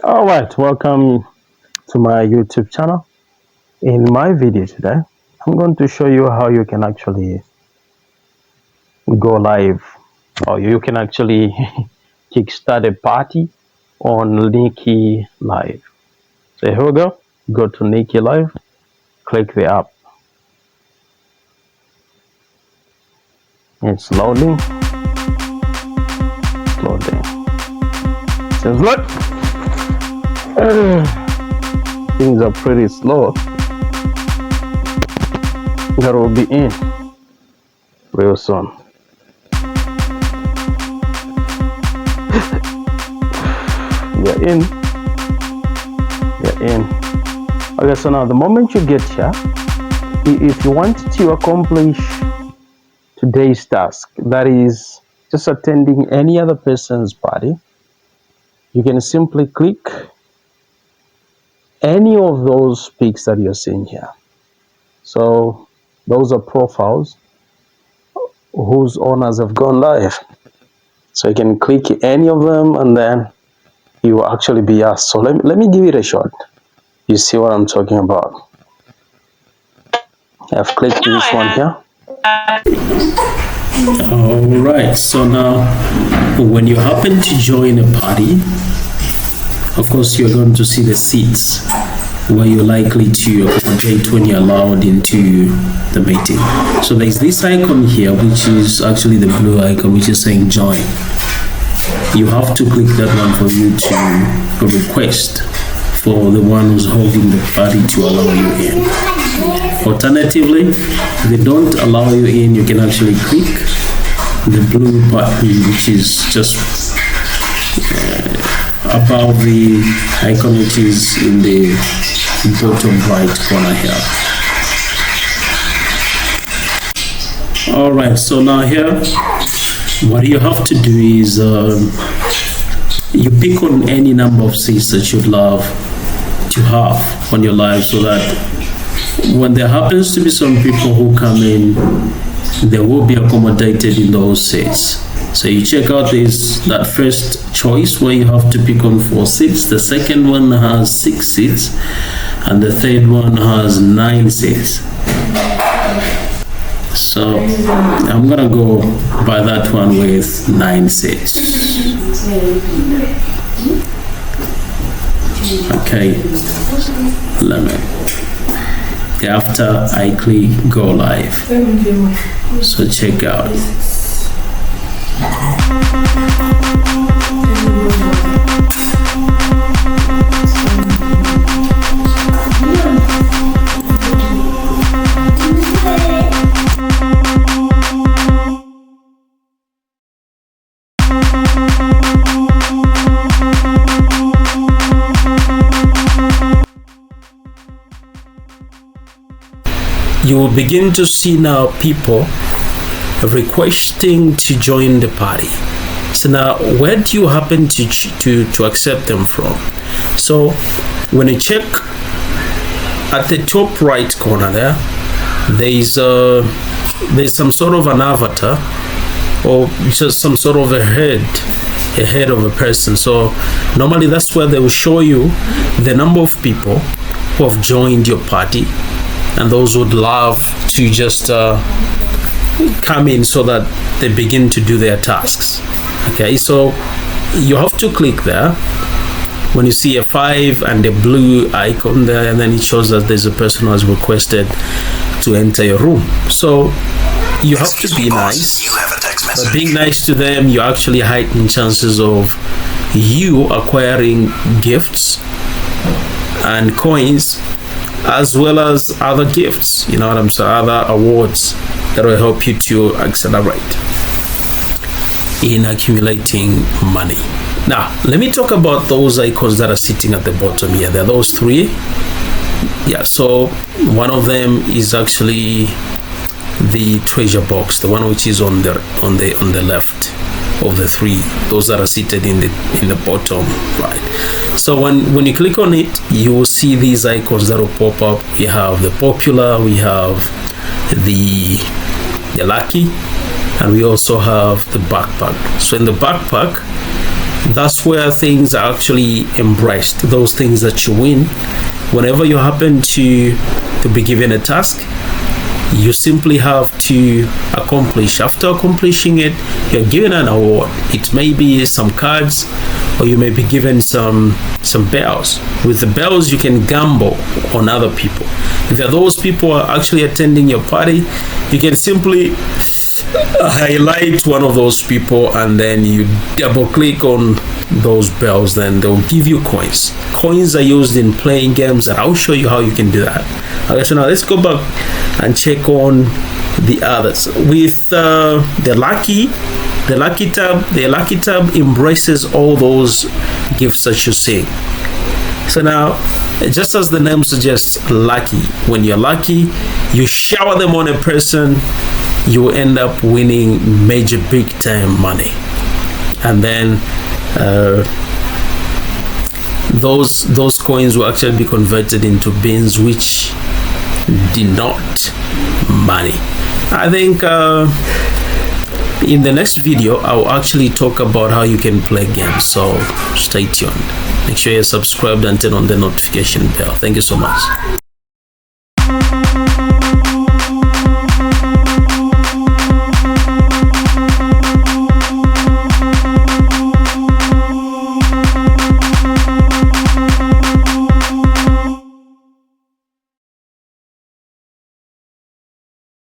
All right, welcome to my YouTube channel. In my video today, I'm going to show you how you can actually go live, or you can actually kickstart a party on Niki Live. So here we go. Go to Niki Live, click the app. It's loading. Loading. Says look. Things are pretty slow. That will be in real soon. You're in. You're in. Okay, so now the moment you get here, if you want to accomplish today's task, that is just attending any other person's party, you can simply click any of those pics that you're seeing here. So those are profiles whose owners have gone live. So you can click any of them and then you will actually be asked. So let me give it a shot. You see what I'm talking about. I've clicked this one here. All right, so now when you happen to join a party, of course you're going to see the seats where you're likely to accommodate when you're allowed into the meeting. So there's this icon here, which is actually the blue icon, which is saying join. You have to click that one for you to request for the one who's holding the party to allow you in. Alternatively, if they don't allow you in, you can actually click the blue button, which is just above the icon, which is in the bottom right corner here. All right, so now here, what you have to do is you pick on any number of seats that you'd love to have on your live, so that when there happens to be some people who come in, they will be accommodated in those seats. So you check out that first choice where you have to pick on 4 seats. The second one has 6 seats, and the third one has 9 seats. So I'm gonna go by that one with 9 seats. Okay, let me. After I click go live, so check out. You will begin to see now people requesting to join the party. So now, where do you happen to accept them from? So when you check at the top right corner there's some sort of an avatar, or just some sort of a head of a person. So normally that's where they will show you the number of people who have joined your party, and those would love to just come in so that they begin to do their tasks. Okay, so you have to click there when you see a 5 and a blue icon there, and then it shows that there's a person who has requested to enter your room. So you have to be nice. But being nice to them, you actually heighten chances of you acquiring gifts and coins, as well as other gifts, you know what I'm saying, other awards that will help you to accelerate in accumulating money. Now, let me talk about those icons that are sitting at the bottom here. There are those 3. Yeah, so one of them is actually the treasure box, the one which is on the left of the 3, those that are seated in the bottom right. So when you click on it, you will see these icons that will pop up. We have the popular, we have the lucky, and we also have the backpack. So in the backpack, That's where things are actually embraced, those things that you win. Whenever you happen to be given a task, you simply have to accomplish. After accomplishing it, you're given an award. It may be some cards, or you may be given some bells. With the bells, you can gamble on other people. If those people are actually attending your party, you can simply highlight one of those people, and then you double click on those bells, then they'll give you coins. Coins are used in playing games, and I'll show you how you can do that. Okay, so now let's go back and check on the others. With the lucky tab embraces all those gifts that you see. So now, just as the name suggests, lucky, when you're lucky, you shower them on a person, you will end up winning major big time money. And then those coins will actually be converted into beans, which denote money. I think in the next video I'll actually talk about how you can play games, so stay tuned. Make sure you're subscribed and turn on the notification bell. Thank you so much.